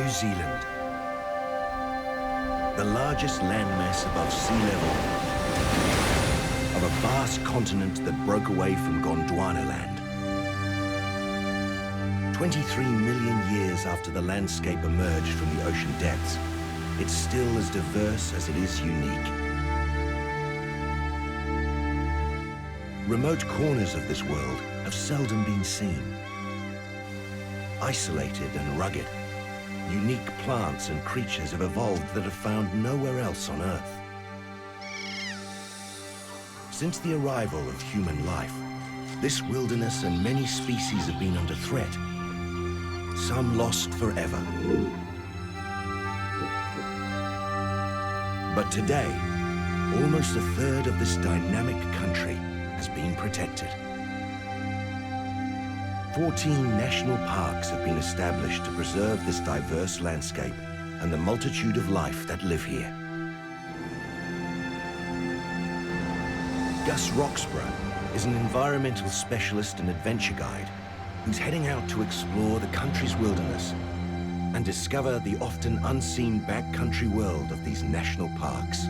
New Zealand, the largest landmass above sea level of a vast continent that broke away from Gondwana land. 23 million years after the landscape emerged from the ocean depths, it's still as diverse as it is unique. Remote corners of this world have seldom been seen. Isolated and rugged, unique plants and creatures have evolved that are found nowhere else on Earth. Since the arrival of human life, this wilderness and many species have been under threat, some lost forever. But today, almost a third of this dynamic country has been protected. 14 national parks have been established to preserve this diverse landscape and the multitude of life that live here. Gus Roxburgh is an environmental specialist and adventure guide who's heading out to explore the country's wilderness and discover the often unseen backcountry world of these national parks.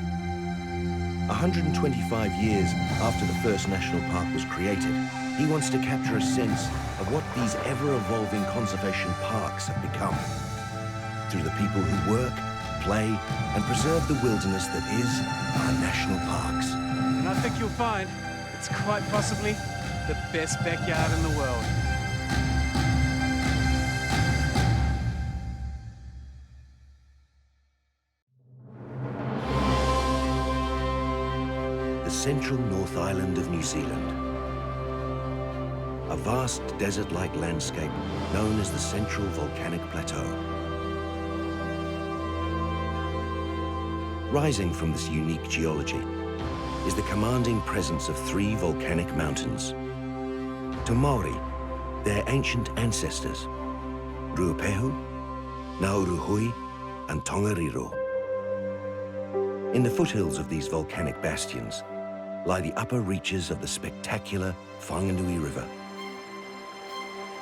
125 years after the first national park was created, he wants to capture a sense of what these ever-evolving conservation parks have become through the people who work, play, and preserve the wilderness that is our national parks. And I think you'll find it's quite possibly the best backyard in the world. The central North Island of New Zealand. A vast desert-like landscape known as the Central Volcanic Plateau. Rising from this unique geology is the commanding presence of three volcanic mountains. To Māori, their ancient ancestors, Ruapehu, Nauruhui, and Tongariro. In the foothills of these volcanic bastions lie the upper reaches of the spectacular Whanganui River.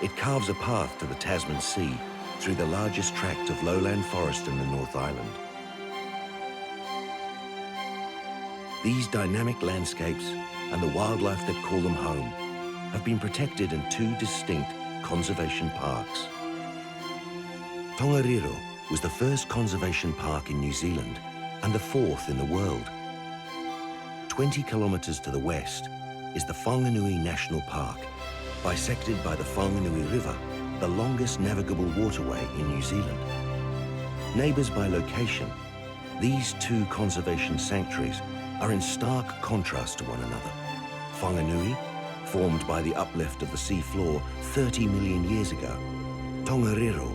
It carves a path to the Tasman Sea through the largest tract of lowland forest in the North Island. These dynamic landscapes and the wildlife that call them home have been protected in two distinct conservation parks. Tongariro was the first conservation park in New Zealand and the fourth in the world. 20 kilometers to the west is the Whanganui National Park, bisected by the Whanganui River, the longest navigable waterway in New Zealand. Neighbors by location, these two conservation sanctuaries are in stark contrast to one another. Whanganui, formed by the uplift of the sea floor 30 million years ago. Tongariro,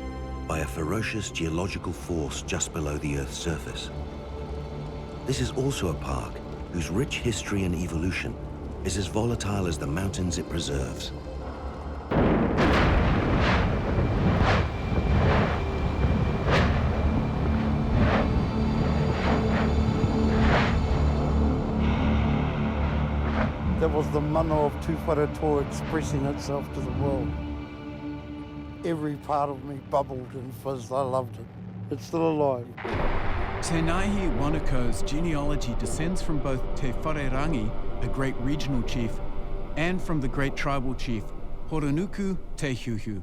by a ferocious geological force just below the Earth's surface. This is also a park whose rich history and evolution is as volatile as the mountains it preserves. That was the mana of Tūwhareto expressing itself to the world. Every part of me bubbled and fizzed. I loved it. It's still alive. Te Ngāhi Wanuko's genealogy descends from both Te Wharerangi, a great regional chief, and from the great tribal chief, Horonuku Te Hiuhiu.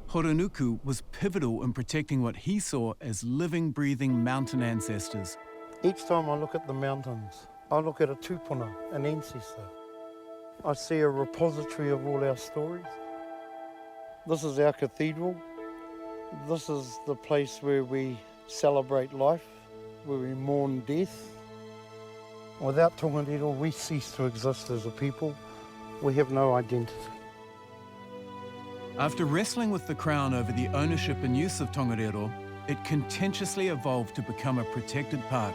Horonuku was pivotal in protecting what he saw as living, breathing mountain ancestors. Each time I look at the mountains, I look at a tūpuna, an ancestor. I see a repository of all our stories. This is our cathedral. This is the place where we celebrate life, where we mourn death. Without Tongariro, we cease to exist as a people. We have no identity. After wrestling with the Crown over the ownership and use of Tongariro, it contentiously evolved to become a protected park.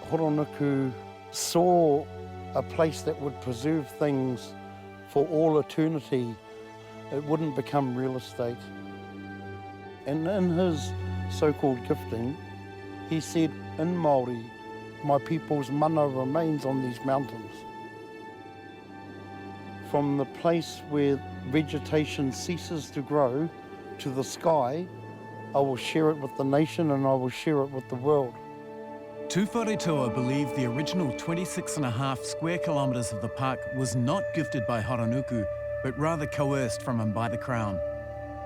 Horonuku saw a place that would preserve things for all eternity. It wouldn't become real estate. And in his so-called gifting, he said, in Māori, my people's mana remains on these mountains. From the place where vegetation ceases to grow to the sky, I will share it with the nation and I will share it with the world. Tū Wharetoa believed the original 26.5 square kilometres of the park was not gifted by Horonuku, but rather coerced from him by the Crown.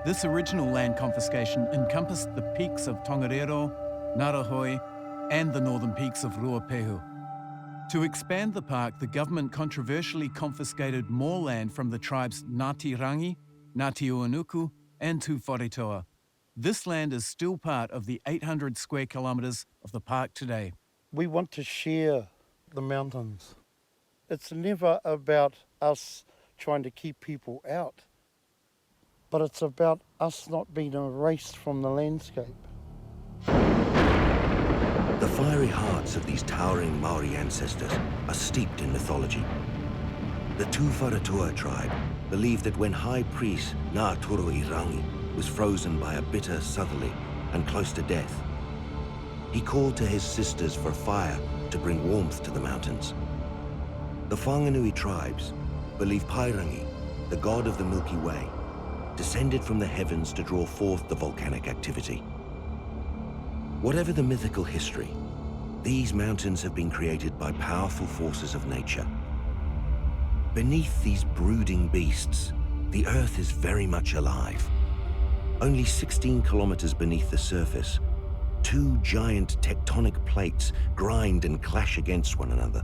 This original land confiscation encompassed the peaks of Tongariro, Narahoi, and the northern peaks of Ruapehu. To expand the park, the government controversially confiscated more land from the tribes Ngāti Rangi, Ngāti Uanuku, and Tū Wharetoa. This land is still part of the 800 square kilometres of the park today. We want to share the mountains. It's never about us trying to keep people out, but it's about us not being erased from the landscape. The fiery hearts of these towering Māori ancestors are steeped in mythology. The Tū Wharetoa tribe believed that when High Priest Ngā Toro I Rangi was frozen by a bitter southerly and close to death, he called to his sisters for fire to bring warmth to the mountains. The Whanganui tribes believe Pairangi, the god of the Milky Way, descended from the heavens to draw forth the volcanic activity. Whatever the mythical history, these mountains have been created by powerful forces of nature. Beneath these brooding beasts, the Earth is very much alive. Only 16 kilometers beneath the surface, two giant tectonic plates grind and clash against one another.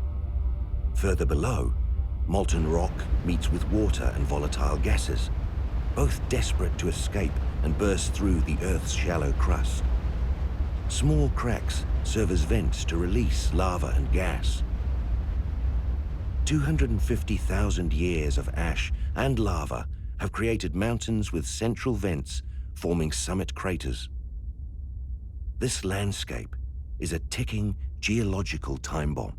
Further below, molten rock meets with water and volatile gases, both desperate to escape and burst through the Earth's shallow crust. Small cracks serve as vents to release lava and gas. 250,000 years of ash and lava have created mountains with central vents forming summit craters. This landscape is a ticking geological time bomb.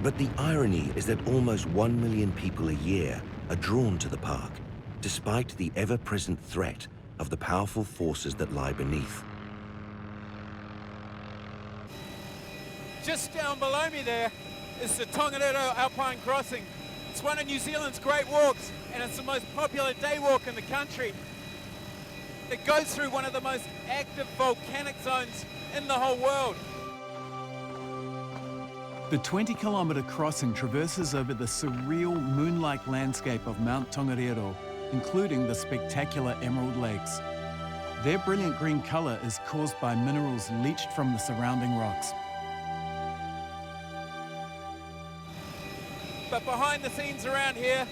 But the irony is that almost 1 million people a year are drawn to the park, despite the ever-present threat of the powerful forces that lie beneath. Just down below me there is the Tongariro Alpine Crossing. It's one of New Zealand's great walks, and it's the most popular day walk in the country. It goes through one of the most active volcanic zones in the whole world. The 20-kilometre crossing traverses over the surreal moon-like landscape of Mount Tongariro, including the spectacular Emerald Lakes. Their brilliant green colour is caused by minerals leached from the surrounding rocks. But behind the scenes around here,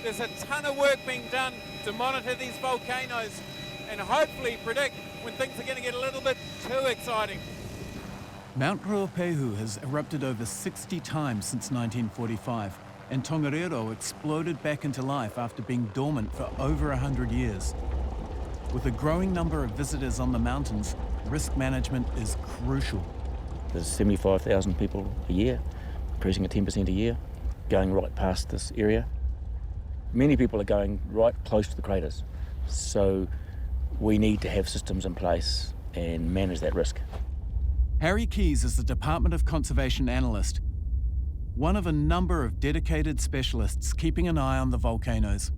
there's a ton of work being done to monitor these volcanoes and hopefully predict when things are going to get a little bit too exciting. Mount Ruapehu has erupted over 60 times since 1945, and Tongariro exploded back into life after being dormant for over 100 years. With a growing number of visitors on the mountains, risk management is crucial. There's 75,000 people a year, increasing at 10% a year, going right past this area. Many people are going right close to the craters, so we need to have systems in place and manage that risk. Harry Keys is the Department of Conservation analyst, one of a number of dedicated specialists keeping an eye on the volcanoes.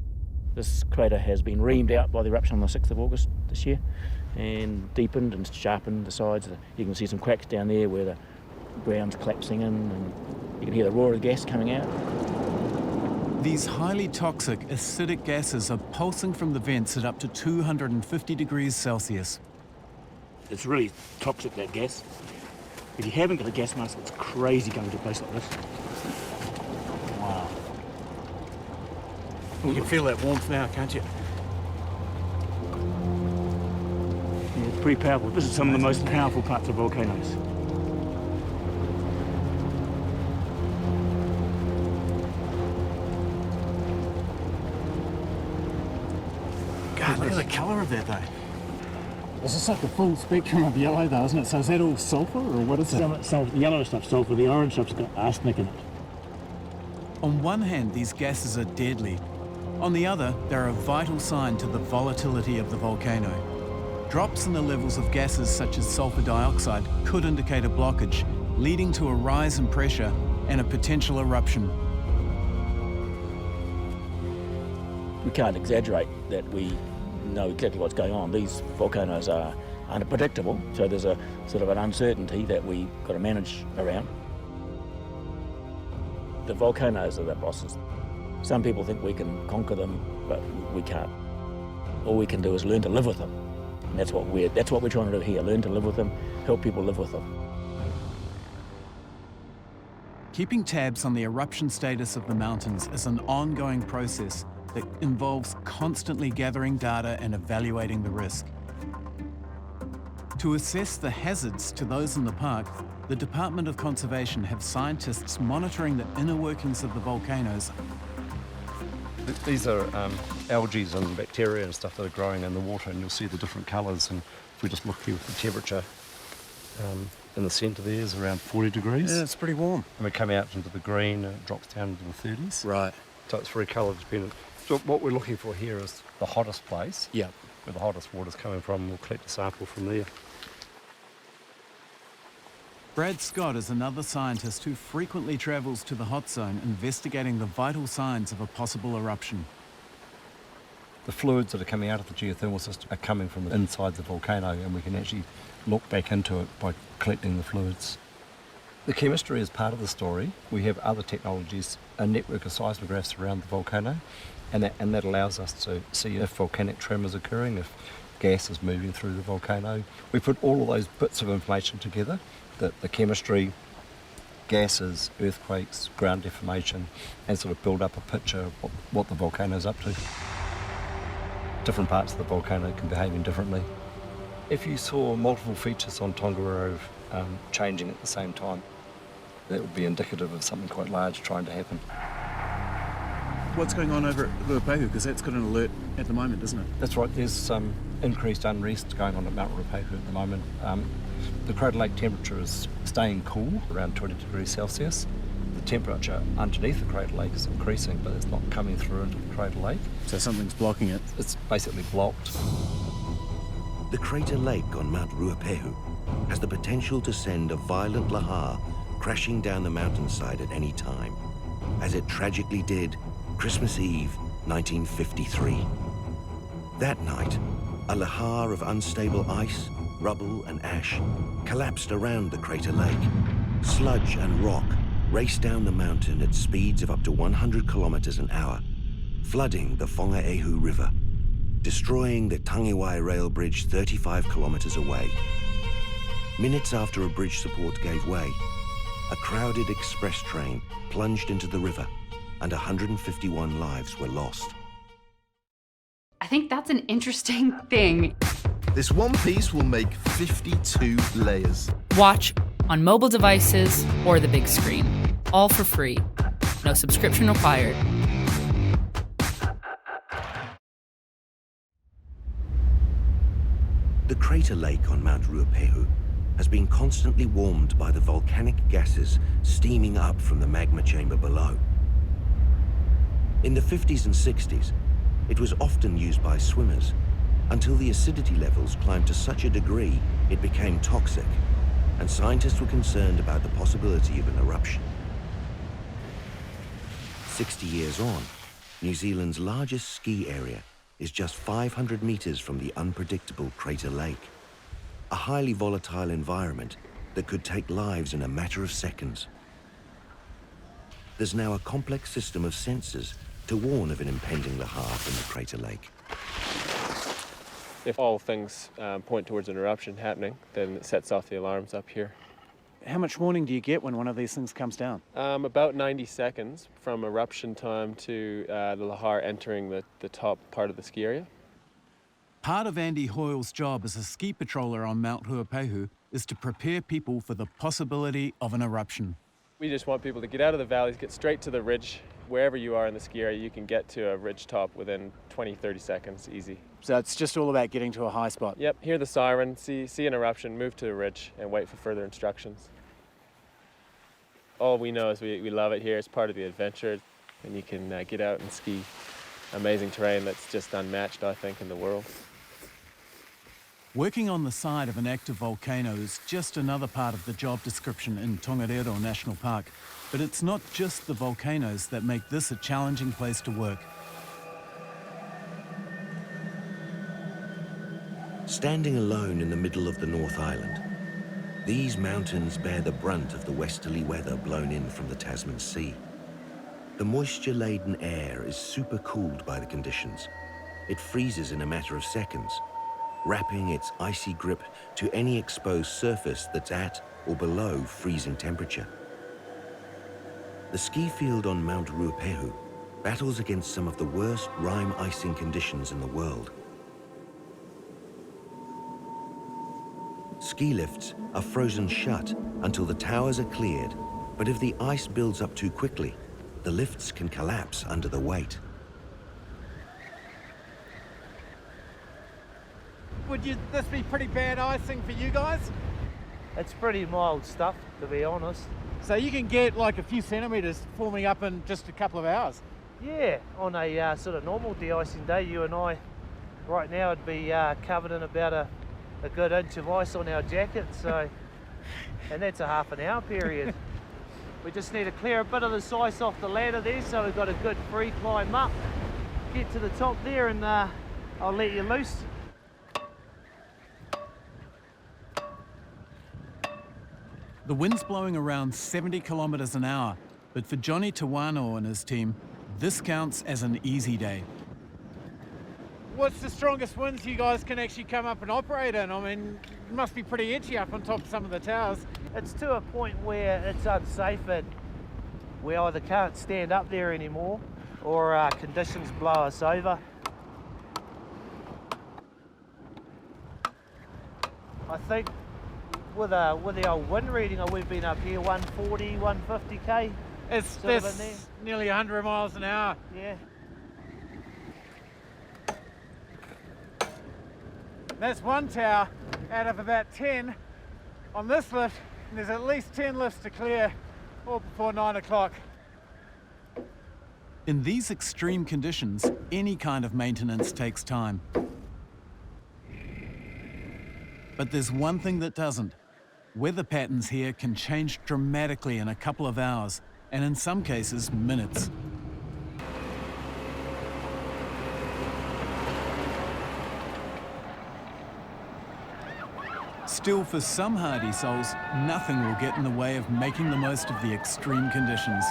This crater has been reamed out by the eruption on the 6th of August this year and deepened and sharpened the sides. You can see some cracks down there where the ground's collapsing in, and you can hear the roar of gas coming out. These highly toxic acidic gases are pulsing from the vents at up to 250 degrees Celsius. It's really toxic, that gas. If you haven't got a gas mask, it's crazy going to a place like this. Wow. You can feel that warmth now, can't you? Yeah, it's pretty powerful. This is some of the most powerful parts of volcanoes. God, look at the colour of that, though. This is like a full spectrum of yellow, though, isn't it? So is that all sulphur, or what is it? The yellow stuff's sulphur, the orange stuff's got arsenic in it. On one hand, these gases are deadly. On the other, they're a vital sign to the volatility of the volcano. Drops in the levels of gases such as sulphur dioxide could indicate a blockage, leading to a rise in pressure and a potential eruption. We can't exaggerate that we know exactly what's going on. These volcanoes are unpredictable, so there's a sort of an uncertainty that we've got to manage around. The volcanoes are the bosses. Some people think we can conquer them, but we can't. All we can do is learn to live with them. And that's what we're trying to do here, learn to live with them, help people live with them. Keeping tabs on the eruption status of the mountains is an ongoing process that involves constantly gathering data and evaluating the risk. To assess the hazards to those in the park, the Department of Conservation have scientists monitoring the inner workings of the volcanoes. These are algae and bacteria and stuff that are growing in the water, and you'll see the different colours. And if we just look here with the temperature, in the centre there is around 40 degrees. Yeah, it's pretty warm. And we come out into the green, and it drops down into the 30s. Right. So it's very colour dependent. So what we're looking for here is the hottest place, Yeah. where the hottest water's coming from. We'll collect a sample from there. Brad Scott is another scientist who frequently travels to the hot zone investigating the vital signs of a possible eruption. The fluids that are coming out of the geothermal system are coming from inside the volcano, and we can actually look back into it by collecting the fluids. The chemistry is part of the story. We have other technologies, a network of seismographs around the volcano, and that allows us to see if volcanic tremors occurring, if gas is moving through the volcano. We put all of those bits of information together, the chemistry, gases, earthquakes, ground deformation, and sort of build up a picture of what the volcano's up to. Different parts of the volcano can behave differently. If you saw multiple features on Tongariro changing at the same time, that would be indicative of something quite large trying to happen. What's going on over at Ruapehu? Because that's got an alert at the moment, doesn't it? That's right, there's some increased unrest going on at Mount Ruapehu at the moment. The Crater Lake temperature is staying cool, around 20 degrees Celsius. The temperature underneath the Crater Lake is increasing, but it's not coming through into the Crater Lake. So something's blocking it. It's basically blocked. The crater lake on Mount Ruapehu has the potential to send a violent lahar crashing down the mountainside at any time, as it tragically did Christmas Eve, 1953. That night, a lahar of unstable ice, rubble and ash collapsed around the crater lake. Sludge and rock raced down the mountain at speeds of up to 100 kilometers an hour, flooding the Whanganui River, destroying the Tangiwai rail bridge 35 kilometers away. Minutes after a bridge support gave way, a crowded express train plunged into the river and 151 lives were lost. I think that's an interesting thing. This one piece will make 52 layers. Watch on mobile devices or the big screen. All for free. No subscription required. The crater lake on Mount Ruapehu has been constantly warmed by the volcanic gases steaming up from the magma chamber below. In the 50s and 60s, it was often used by swimmers until the acidity levels climbed to such a degree it became toxic, and scientists were concerned about the possibility of an eruption. 60 years on, New Zealand's largest ski area is just 500 meters from the unpredictable crater lake, a highly volatile environment that could take lives in a matter of seconds. There's now a complex system of sensors to warn of an impending lahar from the crater lake. If all things point towards an eruption happening, then it sets off the alarms up here. How much warning do you get when one of these things comes down? About 90 seconds from eruption time to the lahar entering the top part of the ski area. Part of Andy Hoyle's job as a ski patroller on Mount Ruapehu is to prepare people for the possibility of an eruption. We just want people to get out of the valleys, get straight to the ridge. Wherever you are in the ski area, you can get to a ridge top within 20-30 seconds, easy. So it's just all about getting to a high spot? Yep, hear the siren, see an eruption, move to the ridge, and wait for further instructions. All we know is we love it here. It's part of the adventure, and you can get out and ski amazing terrain that's just unmatched, I think, in the world. Working on the side of an active volcano is just another part of the job description in Tongariro National Park. But it's not just the volcanoes that make this a challenging place to work. Standing alone in the middle of the North Island, these mountains bear the brunt of the westerly weather blown in from the Tasman Sea. The moisture-laden air is supercooled by the conditions. It freezes in a matter of seconds, wrapping its icy grip to any exposed surface that's at or below freezing temperature. The ski field on Mount Ruapehu battles against some of the worst rime icing conditions in the world. Ski lifts are frozen shut until the towers are cleared, but if the ice builds up too quickly, the lifts can collapse under the weight. Would this be pretty bad icing for you guys? It's pretty mild stuff, to be honest. So you can get like a few centimetres forming up in just a couple of hours? Yeah, on a sort of normal de-icing day, you and I, right now, would be covered in about a good inch of ice on our jacket, so, and that's a half an hour period. We just need to clear a bit of this ice off the ladder there, so we've got a good free climb up. Get to the top there and I'll let you loose. The wind's blowing around 70 kilometres an hour, but for Johnny Tawano and his team, this counts as an easy day. What's the strongest winds you guys can actually come up and operate in? I mean, it must be pretty edgy up on top of some of the towers. It's to a point where it's unsafe and we either can't stand up there anymore or conditions blow us over. I think with the old wind reading, we've been up here 140, 150k. That's nearly 100 miles an hour. Yeah. That's one tower out of about 10 on this lift, and there's at least 10 lifts to clear all before 9 o'clock. In these extreme conditions, any kind of maintenance takes time. But there's one thing that doesn't. Weather patterns here can change dramatically in a couple of hours, and in some cases, minutes. Still, for some hardy souls, nothing will get in the way of making the most of the extreme conditions.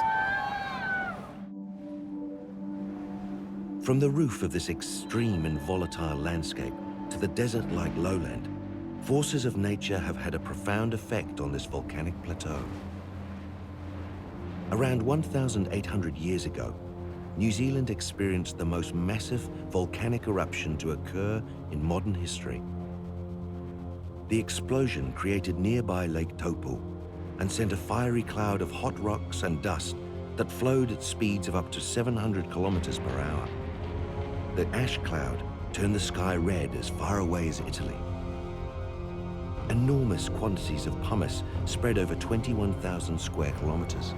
From the roof of this extreme and volatile landscape to the desert-like lowland, forces of nature have had a profound effect on this volcanic plateau. Around 1,800 years ago, New Zealand experienced the most massive volcanic eruption to occur in modern history. The explosion created nearby Lake Taupo and sent a fiery cloud of hot rocks and dust that flowed at speeds of up to 700 kilometers per hour. The ash cloud turned the sky red as far away as Italy. Enormous quantities of pumice spread over 21,000 square kilometers.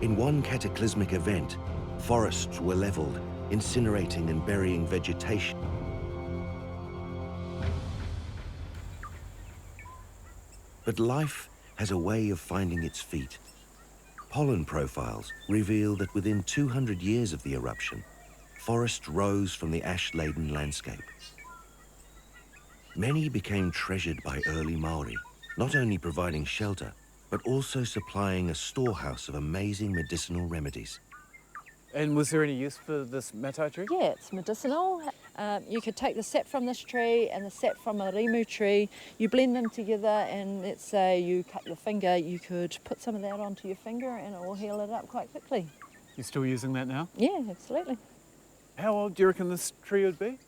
In one cataclysmic event, forests were leveled, incinerating and burying vegetation. But life has a way of finding its feet. Pollen profiles reveal that within 200 years of the eruption, forests rose from the ash-laden landscape. Many became treasured by early Māori, not only providing shelter, but also supplying a storehouse of amazing medicinal remedies. And was there any use for this matai tree? Yeah, it's medicinal. You could take the sap from this tree and the sap from a rimu tree, you blend them together, and let's say you cut your finger, you could put some of that onto your finger and it will heal it up quite quickly. You're still using that now? Yeah, absolutely. How old do you reckon this tree would be?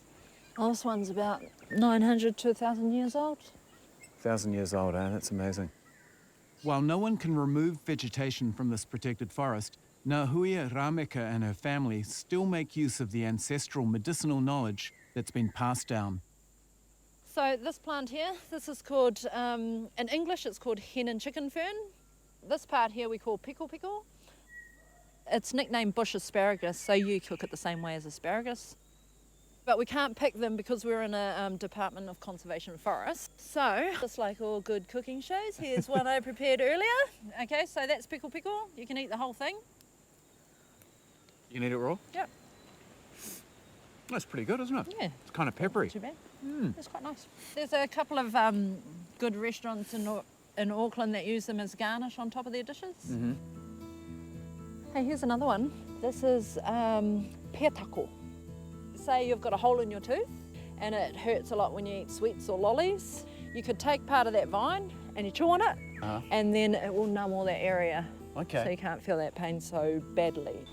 Oh, this one's about 900 to 1,000 years old. 1,000 years old, eh? That's amazing. While no one can remove vegetation from this protected forest, Nahuia Rameka and her family still make use of the ancestral medicinal knowledge that's been passed down. So this plant here, this is called, in English it's called hen and chicken fern. This part here we call pickle pickle. It's nicknamed bush asparagus, so you cook it the same way as asparagus. But we can't pick them because we're in a Department of Conservation Forest. So, just like all good cooking shows, here's one I prepared earlier. Okay, so that's pickle pickle. You can eat the whole thing. You can eat it raw? Yep. That's pretty good, isn't it? Yeah. It's kind of peppery. Not too bad. It's quite nice. There's a couple of good restaurants in Auckland that use them as garnish on top of their dishes. Hey, here's another one. This is peatako. Say you've got a hole in your tooth and it hurts a lot when you eat sweets or lollies. You could take part of that vine and you chew on it and then it will numb all that area. Okay. So you can't feel that pain so badly.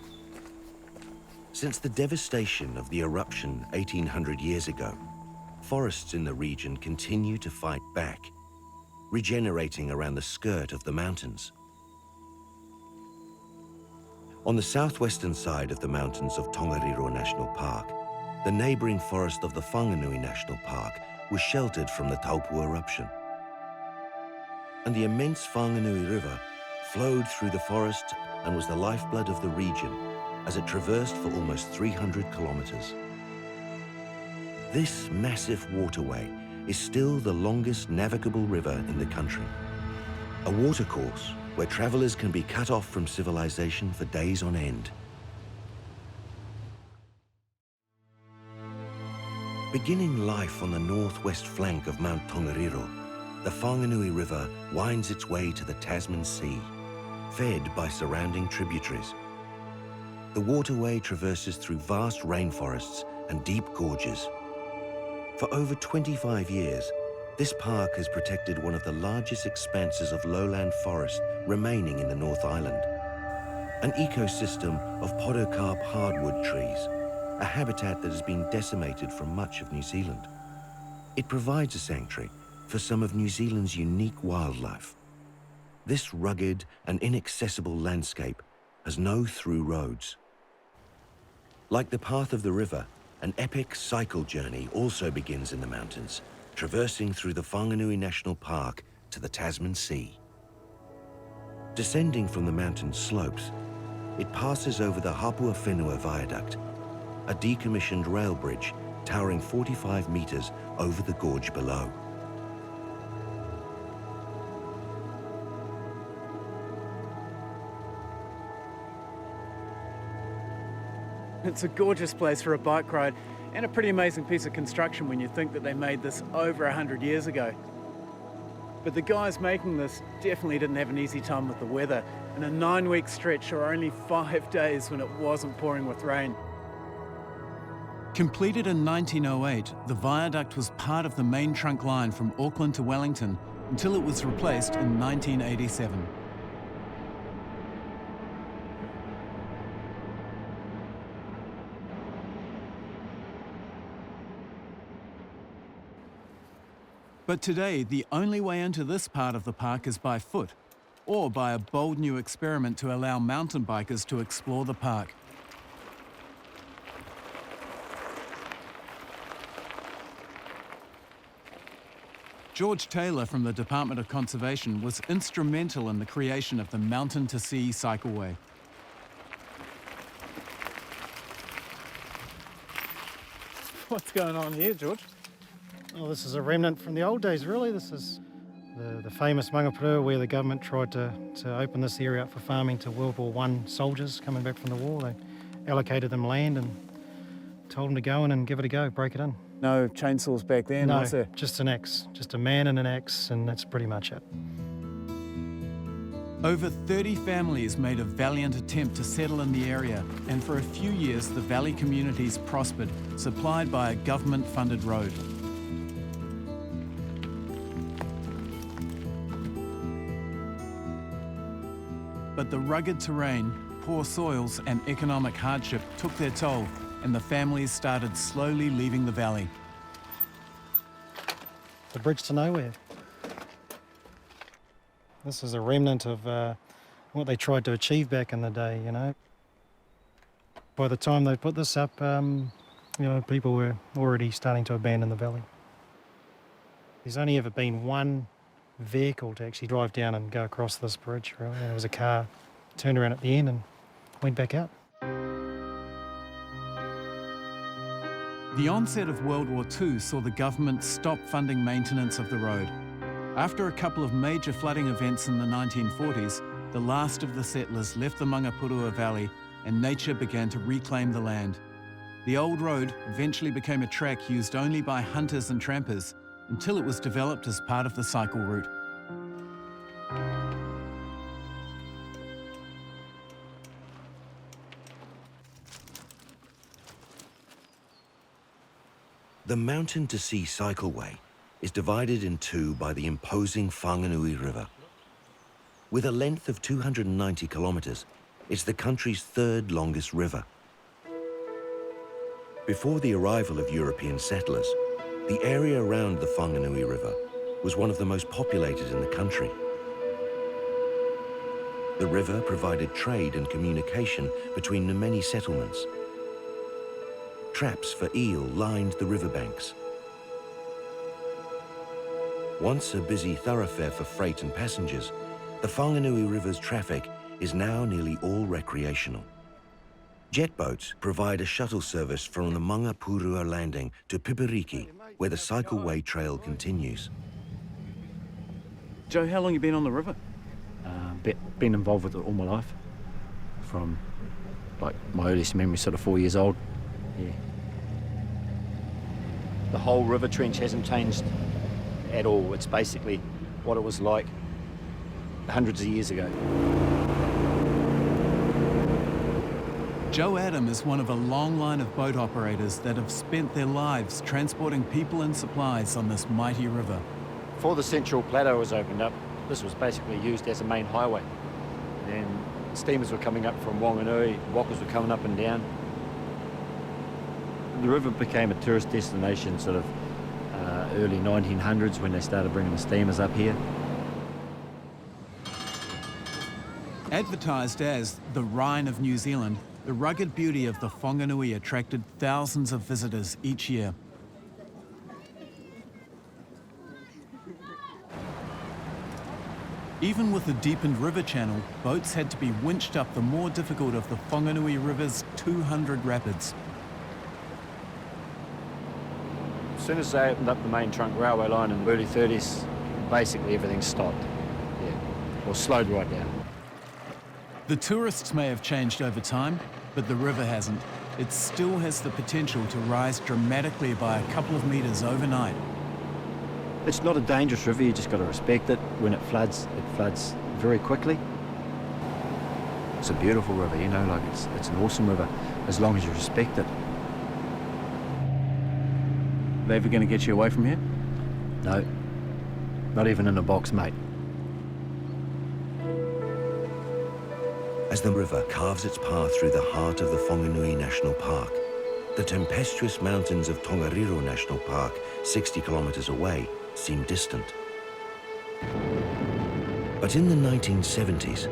Since the devastation of the eruption 1800 years ago, forests in the region continue to fight back, regenerating around the skirt of the mountains. On the southwestern side of the mountains of Tongariro National Park, the neighbouring forest of the Whanganui National Park was sheltered from the Taupo eruption. And the immense Whanganui River flowed through the forest and was the lifeblood of the region as it traversed for almost 300 kilometres. This massive waterway is still the longest navigable river in the country. A watercourse where travellers can be cut off from civilization for days on end. Beginning life on the northwest flank of Mount Tongariro, the Whanganui River winds its way to the Tasman Sea, fed by surrounding tributaries. The waterway traverses through vast rainforests and deep gorges. For over 25 years, this park has protected one of the largest expanses of lowland forest remaining in the North Island. An ecosystem of podocarp hardwood trees, a habitat that has been decimated from much of New Zealand. It provides a sanctuary for some of New Zealand's unique wildlife. This rugged and inaccessible landscape has no through roads. Like the path of the river, an epic cycle journey also begins in the mountains, traversing through the Whanganui National Park to the Tasman Sea. Descending from the mountain slopes, it passes over the Hapua Whenua Viaduct, a decommissioned rail bridge towering 45 metres over the gorge below. It's a gorgeous place for a bike ride and a pretty amazing piece of construction when you think that they made this over 100 years ago. But the guys making this definitely didn't have an easy time with the weather. In a 9-week stretch or only 5 days when it wasn't pouring with rain. Completed in 1908, the viaduct was part of the main trunk line from Auckland to Wellington until it was replaced in 1987. But today, the only way into this part of the park is by foot, or by a bold new experiment to allow mountain bikers to explore the park. George Taylor from the Department of Conservation was instrumental in the creation of the Mountain to Sea Cycleway. What's going on here, George? Well, this is a remnant from the old days, really. This is the famous Mangapurua where the government tried to open this area up for farming to World War I soldiers coming back from the war. They allocated them land and told them to go in and give it a go, break it in. No chainsaws back then, no, was there? Just an axe, just a man and an axe, and that's pretty much it. Over 30 families made a valiant attempt to settle in the area, and for a few years the valley communities prospered, supplied by a government-funded road. But the rugged terrain, poor soils and economic hardship took their toll, and the families started slowly leaving the valley. The bridge to nowhere. This is a remnant of what they tried to achieve back in the day, you know. By the time they put this up, you know, people were already starting to abandon the valley. There's only ever been one vehicle to actually drive down and go across this bridge, really. And it was a car, turned around at the end and went back out. The onset of World War II saw the government stop funding maintenance of the road. After a couple of major flooding events in the 1940s, the last of the settlers left the Mangapurua Valley and nature began to reclaim the land. The old road eventually became a track used only by hunters and trampers until it was developed as part of the cycle route. The mountain-to-sea cycleway is divided in two by the imposing Whanganui River. With a length of 290 kilometres, it's the country's third longest river. Before the arrival of European settlers, the area around the Whanganui River was one of the most populated in the country. The river provided trade and communication between the many settlements. Traps for eel lined the riverbanks. Once a busy thoroughfare for freight and passengers, the Whanganui River's traffic is now nearly all recreational. Jet boats provide a shuttle service from the Mangapurua landing to Pipiriki, where the cycleway trail continues. Joe, how long have you been on the river? Been involved with it all my life, from like my earliest memory, sort of 4 years old. Yeah. The whole river trench hasn't changed at all. It's basically what it was like hundreds of years ago. Joe Adam is one of a long line of boat operators that have spent their lives transporting people and supplies on this mighty river. Before the central plateau was opened up, this was basically used as a main highway. And steamers were coming up from Whanganui, walkers were coming up and down. The river became a tourist destination sort of early 1900s when they started bringing the steamers up here. Advertised as the Rhine of New Zealand, the rugged beauty of the Whanganui attracted thousands of visitors each year. Even with the deepened river channel, boats had to be winched up the more difficult of the Whanganui River's 200 rapids. As soon as they opened up the main trunk railway line in the early 30s, basically everything stopped. Yeah, or slowed right down. The tourists may have changed over time, but the river hasn't. It still has the potential to rise dramatically by a couple of metres overnight. It's not a dangerous river, you just got to respect it. When it floods very quickly. It's a beautiful river, you know, like it's an awesome river, as long as you respect it. Are they ever going to get you away from here? No, not even in a box, mate. As the river carves its path through the heart of the Whanganui National Park, the tempestuous mountains of Tongariro National Park, 60 kilometres away, seem distant. But in the 1970s,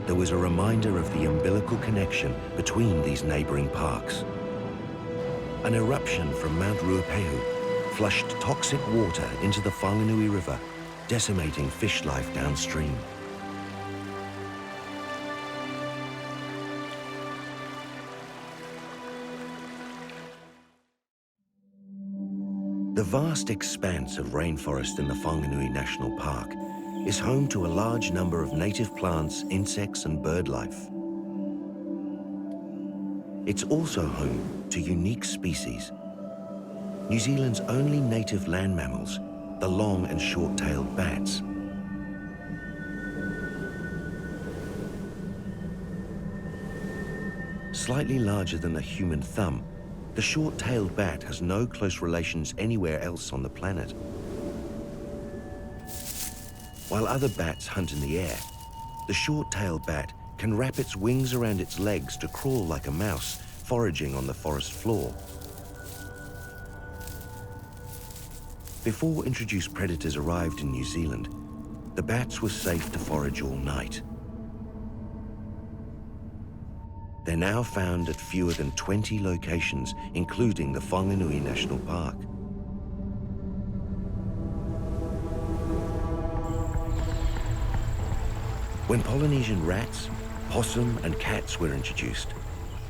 there was a reminder of the umbilical connection between these neighbouring parks. An eruption from Mount Ruapehu flushed toxic water into the Whanganui River, decimating fish life downstream. The vast expanse of rainforest in the Whanganui National Park is home to a large number of native plants, insects and bird life. It's also home to unique species. New Zealand's only native land mammals, the long and short-tailed bats. Slightly larger than the human thumb, the short-tailed bat has no close relations anywhere else on the planet. While other bats hunt in the air, the short-tailed bat can wrap its wings around its legs to crawl like a mouse, foraging on the forest floor. Before introduced predators arrived in New Zealand, the bats were safe to forage all night. They're now found at fewer than 20 locations, including the Whanganui National Park. When Polynesian rats, possum and cats were introduced,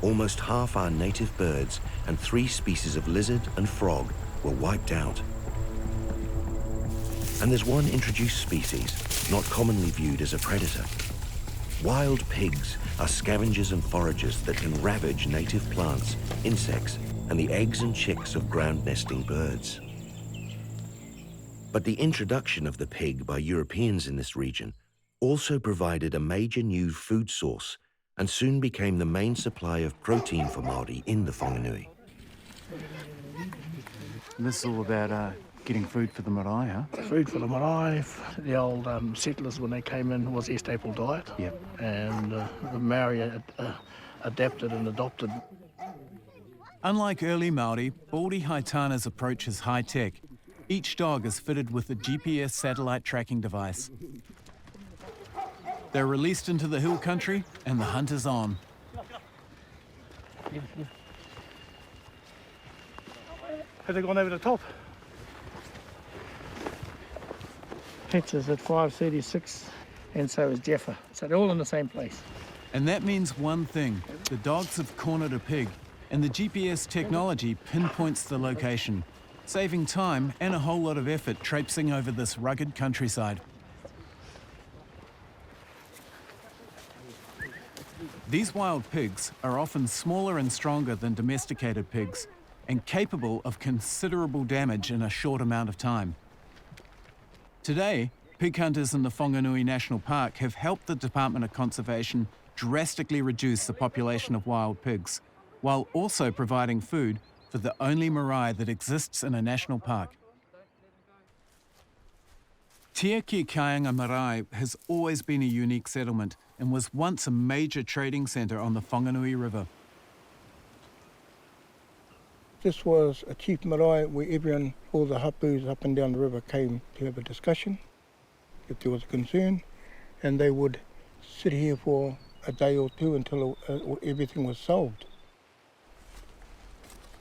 almost half our native birds and 3 species of lizard and frog were wiped out. And there's one introduced species, not commonly viewed as a predator. Wild pigs are scavengers and foragers that can ravage native plants, insects, and the eggs and chicks of ground-nesting birds. But the introduction of the pig by Europeans in this region also provided a major new food source and soon became the main supply of protein for Māori in the Whanganui. This is all about getting food for the marae, huh? Food for the marae. The old settlers, when they came in, was their staple diet. Yep. And the Maori adapted and adopted. Unlike early Māori, Baldy Haitana's approach is high-tech. Each dog is fitted with a GPS satellite tracking device. They're released into the hill country and the hunt is on. Have they gone over the top? Petra's at 536 and so is Jeffer. So they're all in the same place. And that means one thing. The dogs have cornered a pig and the GPS technology pinpoints the location, saving time and a whole lot of effort traipsing over this rugged countryside. These wild pigs are often smaller and stronger than domesticated pigs and capable of considerable damage in a short amount of time. Today, pig hunters in the Whanganui National Park have helped the Department of Conservation drastically reduce the population of wild pigs, while also providing food for the only marae that exists in a national park. Te Kaianga Marae has always been a unique settlement and was once a major trading centre on the Whanganui River. This was a chief marae where everyone, all the hapus up and down the river came to have a discussion if there was a concern, and they would sit here for a day or two until everything was solved.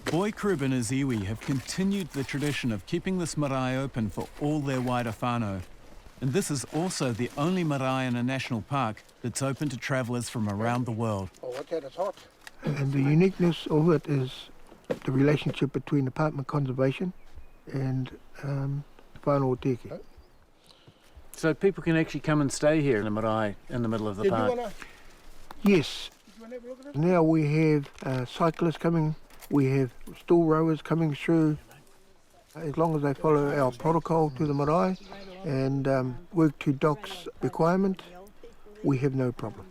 Boy Krub and his iwi have continued the tradition of keeping this marae open for all their wider whānau. And this is also the only marae in a national park that's open to travellers from around the world. Oh, watch out, it's hot. And the uniqueness of it is the relationship between Department of Conservation and whānau teke. So people can actually come and stay here in the marae in the middle of the park? Yes. Now we have cyclists coming, we have stool rowers coming through. As long as they follow our protocol to the marae and work to DOC's requirement, we have no problem.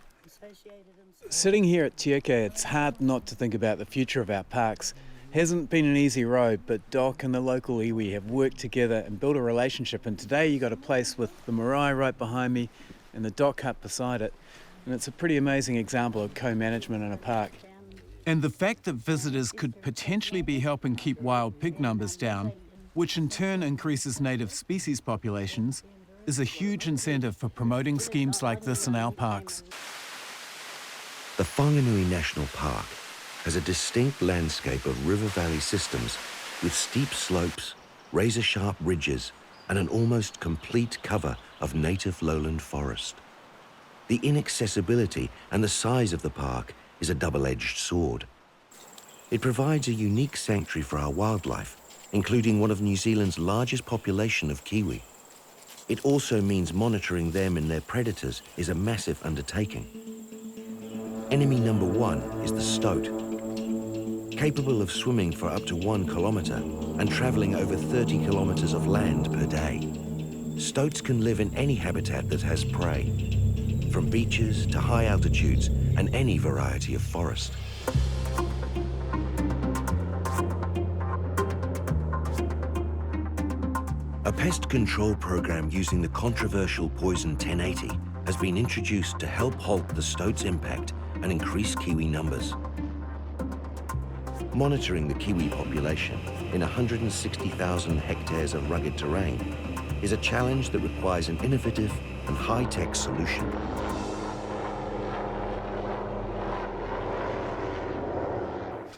Sitting here at Te Eke, it's hard not to think about the future of our parks. Hasn't been an easy road, but Doc and the local iwi have worked together and built a relationship, and today you got a place with the marae right behind me and the Doc hut beside it, and it's a pretty amazing example of co-management in a park. And the fact that visitors could potentially be helping keep wild pig numbers down, which in turn increases native species populations, is a huge incentive for promoting schemes like this in our parks. The Whanganui National Park has a distinct landscape of river valley systems with steep slopes, razor-sharp ridges, and an almost complete cover of native lowland forest. The inaccessibility and the size of the park is a double-edged sword. It provides a unique sanctuary for our wildlife, including one of New Zealand's largest population of kiwi. It also means monitoring them and their predators is a massive undertaking. Enemy number one is the stoat, capable of swimming for up to 1 kilometre and travelling over 30 kilometres of land per day. Stoats can live in any habitat that has prey, from beaches to high altitudes and any variety of forest. A pest control program using the controversial poison 1080 has been introduced to help halt the stoat's impact and increase kiwi numbers. Monitoring the kiwi population in 160,000 hectares of rugged terrain is a challenge that requires an innovative and high-tech solution.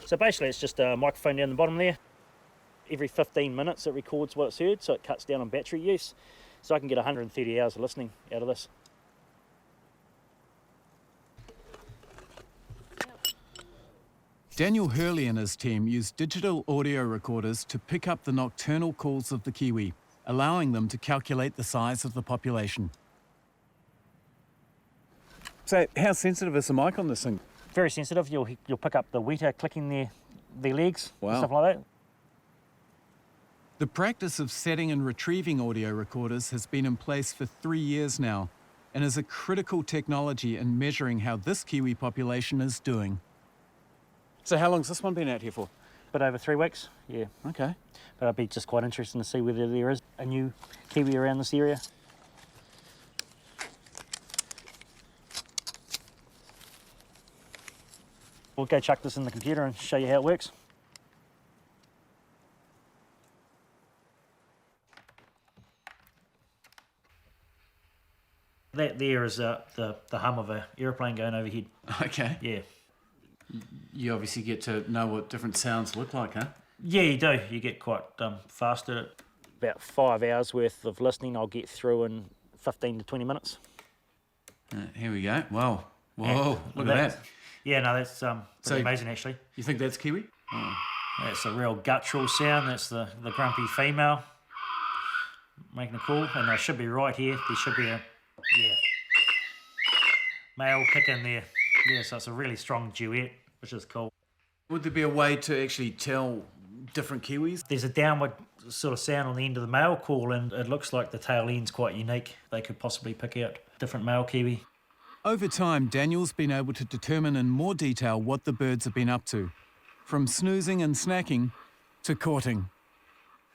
So basically it's just a microphone down the bottom there. Every 15 minutes it records what it's heard, so it cuts down on battery use. So I can get 130 hours of listening out of this. Daniel Hurley and his team use digital audio recorders to pick up the nocturnal calls of the kiwi, allowing them to calculate the size of the population. So how sensitive is the mic on this thing? Very sensitive. You'll pick up the weta clicking their legs, Wow. stuff like that. The practice of setting and retrieving audio recorders has been in place for 3 years now and is a critical technology in measuring how this kiwi population is doing. So how long's this one been out here for? Bit over 3 weeks, yeah. Okay. But I'd be just quite interested to see whether there is a new kiwi around this area. We'll go chuck this in the computer and show you how it works. That there is the hum of an aeroplane going overhead. Okay. Yeah. You obviously get to know what different sounds look like, huh? Yeah, you do. You get quite fast at it. About 5 hours worth of listening I'll get through in 15 to 20 minutes. Here we go. Wow. Whoa, look at that. Yeah, no, that's pretty amazing actually. You think that's kiwi? Oh. That's a real guttural sound. That's the grumpy female making a call. And they should be right here. There should be a male kick in there. Yeah, so it's a really strong duet, which is cool. Would there be a way to actually tell different kiwis? There's a downward sort of sound on the end of the male call, and it looks like the tail end's quite unique. They could possibly pick out different male kiwi. Over time, Daniel's been able to determine in more detail what the birds have been up to, from snoozing and snacking to courting.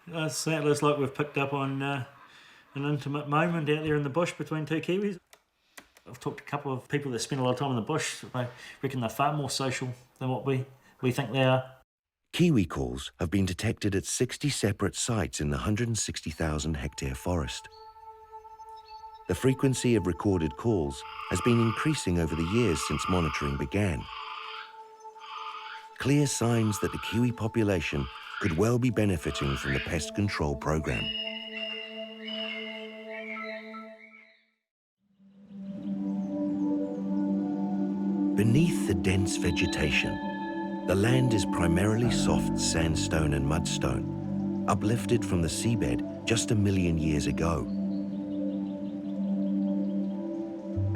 It looks like we've picked up on an intimate moment out there in the bush between two kiwis. I've talked to a couple of people that spend a lot of time in the bush. They reckon they're far more social than what we think they are. Kiwi calls have been detected at 60 separate sites in the 160,000 hectare forest. The frequency of recorded calls has been increasing over the years since monitoring began. Clear signs that the kiwi population could well be benefiting from the pest control program. Beneath the dense vegetation, the land is primarily soft sandstone and mudstone, uplifted from the seabed just 1 million years ago.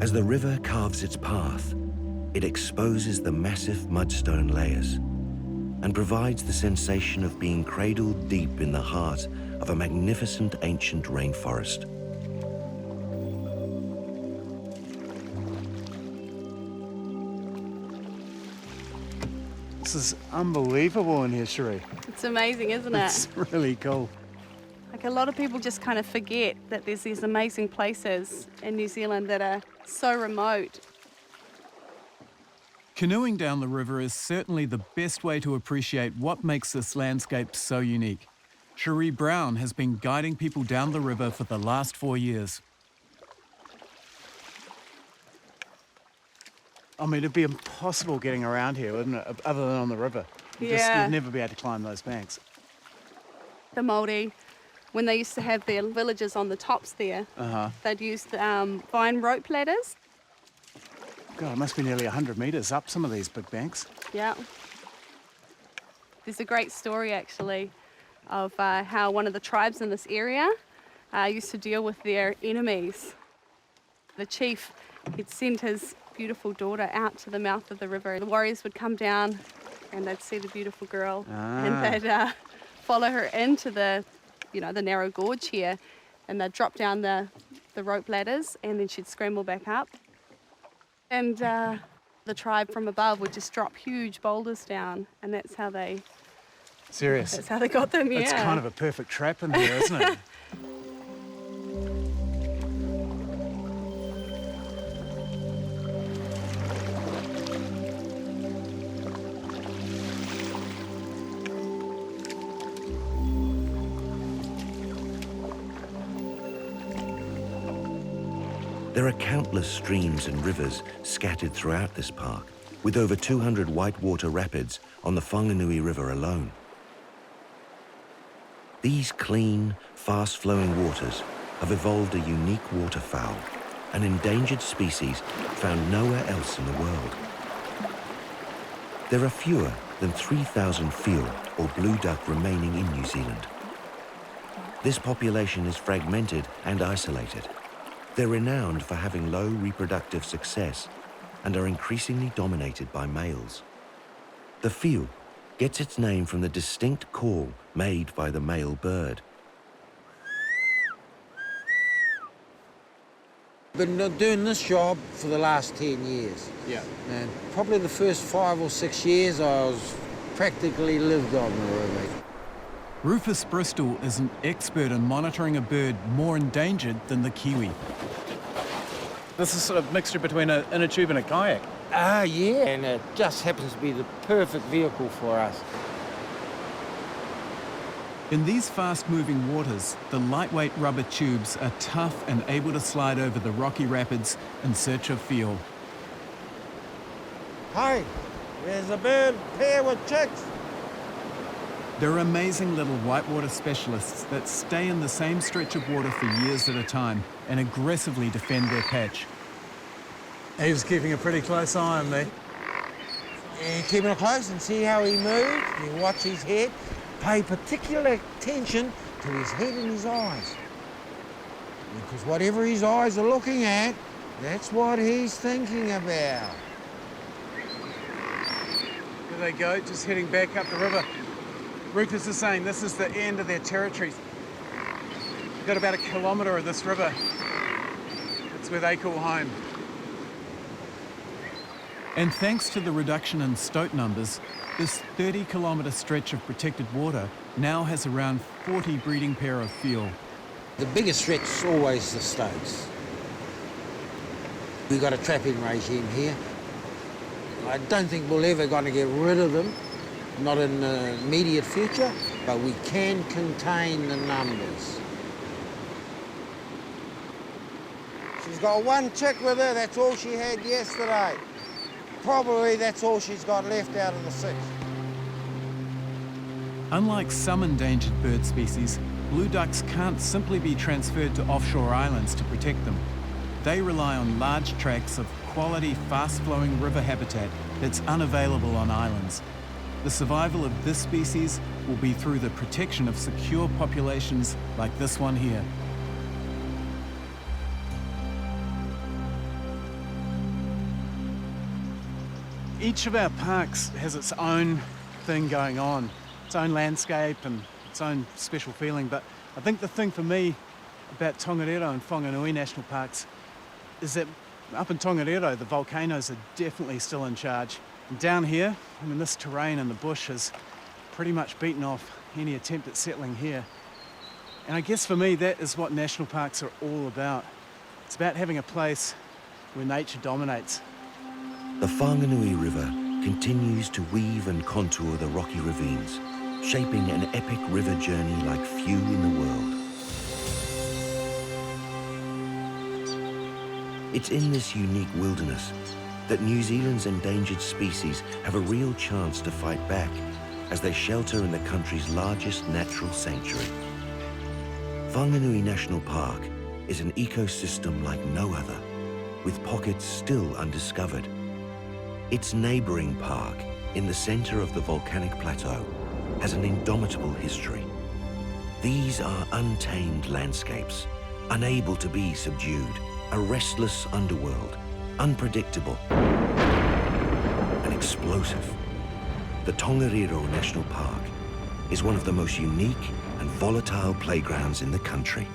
As the river carves its path, it exposes the massive mudstone layers and provides the sensation of being cradled deep in the heart of a magnificent ancient rainforest. This is unbelievable in here, Sheree. It's amazing, isn't it? It's really cool. Like a lot of people just kind of forget that there's these amazing places in New Zealand that are so remote. Canoeing down the river is certainly the best way to appreciate what makes this landscape so unique. Cherie Brown has been guiding people down the river for the last 4 years. I mean, it'd be impossible getting around here, wouldn't it, other than on the river? You'd never be able to climb those banks. The Māori, when they used to have their villages on the tops there, they'd use vine rope ladders. God, it must be nearly 100 metres up some of these big banks. Yeah. There's a great story, actually, of how one of the tribes in this area used to deal with their enemies. The chief, he'd send his beautiful daughter out to the mouth of the river. The warriors would come down and they'd see the beautiful girl and they'd follow her into the narrow gorge here, and they'd drop down the rope ladders and then she'd scramble back up. And the tribe from above would just drop huge boulders down, and that's how they... Serious? That's how they got them, yeah. It's kind of a perfect trap in here, isn't it? There are countless streams and rivers scattered throughout this park, with over 200 whitewater rapids on the Whanganui River alone. These clean, fast-flowing waters have evolved a unique waterfowl, an endangered species found nowhere else in the world. There are fewer than 3,000 whio, or blue duck, remaining in New Zealand. This population is fragmented and isolated. They're renowned for having low reproductive success and are increasingly dominated by males. The whio gets its name from the distinct call made by the male bird. Been doing this job for the last 10 years. Yeah. And probably the first 5 or 6 years I was practically lived on the river. Rufus Bristol is an expert in monitoring a bird more endangered than the kiwi. This is sort of mixture between an inner tube and a kayak. Yeah, and it just happens to be the perfect vehicle for us. In these fast-moving waters, the lightweight rubber tubes are tough and able to slide over the rocky rapids in search of fuel. Hey, there's a bird pair with chicks. They're amazing little whitewater specialists that stay in the same stretch of water for years at a time and aggressively defend their patch. He's keeping a pretty close eye on me. Yeah, keeping it close and see how he moves. You watch his head. Pay particular attention to his head and his eyes. Because whatever his eyes are looking at, that's what he's thinking about. There they go, just heading back up the river. Rufus is saying this is the end of their territories. They've got about 1 kilometre of this river. It's where they call home. And thanks to the reduction in stoat numbers, this 30-kilometre stretch of protected water now has around 40 breeding pair of whio. The biggest threat is always the stoats. We've got a trapping regime here. I don't think we're ever going to get rid of them, not in the immediate future, but we can contain the numbers. She's got 1 chick with her, that's all she had yesterday. Probably that's all she's got left out of the 6. Unlike some endangered bird species, blue ducks can't simply be transferred to offshore islands to protect them. They rely on large tracts of quality, fast-flowing river habitat that's unavailable on islands. The survival of this species will be through the protection of secure populations like this one here. Each of our parks has its own thing going on, its own landscape and its own special feeling, but I think the thing for me about Tongariro and Whanganui National Parks is that up in Tongariro, the volcanoes are definitely still in charge. And down here, I mean, this terrain and the bush has pretty much beaten off any attempt at settling here. And I guess for me, that is what national parks are all about. It's about having a place where nature dominates. The Whanganui River continues to weave and contour the rocky ravines, shaping an epic river journey like few in the world. It's in this unique wilderness that New Zealand's endangered species have a real chance to fight back as they shelter in the country's largest natural sanctuary. Whanganui National Park is an ecosystem like no other, with pockets still undiscovered. Its neighbouring park, in the centre of the volcanic plateau, has an indomitable history. These are untamed landscapes, unable to be subdued, a restless underworld, unpredictable and explosive. The Tongariro National Park is one of the most unique and volatile playgrounds in the country.